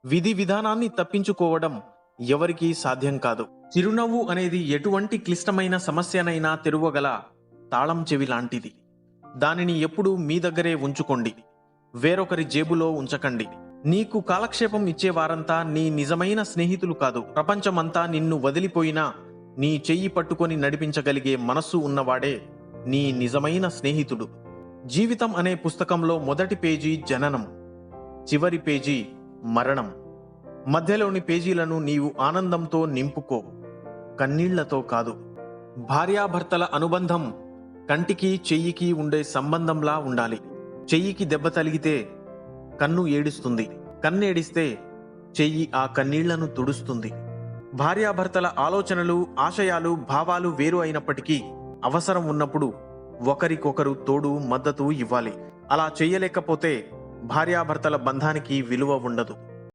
విధి విధానాన్ని తప్పించుకోవడం ఎవరికీ సాధ్యం కాదు. చిరునవ్వు అనేది ఎటువంటి క్లిష్టమైన సమస్యనైనా తెరువగల తాళం చెవి లాంటిది. దానిని ఎప్పుడూ మీ దగ్గరే ఉంచుకోండి, వేరొకరి జేబులో ఉంచకండి. నీకు కాలక్షేపం ఇచ్చేవారంతా నీ నిజమైన స్నేహితులు కాదు. ప్రపంచమంతా నిన్ను వదిలిపోయినా నీ చెయ్యి పట్టుకొని నడిపించగలిగే మనస్సు ఉన్నవాడే నీ నిజమైన స్నేహితుడు. జీవితం అనే పుస్తకంలో మొదటి పేజీ జననం, చివరి పేజీ మరణం. మధ్యలోని పేజీలను నీవు ఆనందంతో నింపుకో, కన్నీళ్లతో కాదు. భార్యాభర్తల అనుబంధం కంటికి చెయ్యికి ఉండే సంబంధంలా ఉండాలి. చెయ్యికి దెబ్బ తగిలితే కన్ను ఏడుస్తుంది, కన్నేడిస్తే చెయ్యి ఆ కన్నీళ్లను తుడుస్తుంది. భార్యాభర్తల ఆలోచనలు, ఆశయాలు, భావాలు వేరు అయినప్పటికీ అవసరం ఉన్నప్పుడు ఒకరికొకరు తోడు, మద్దతు ఇవ్వాలి. అలా చెయ్యలేకపోతే భార్యాభర్తల బంధానికి విలువ ఉండదు.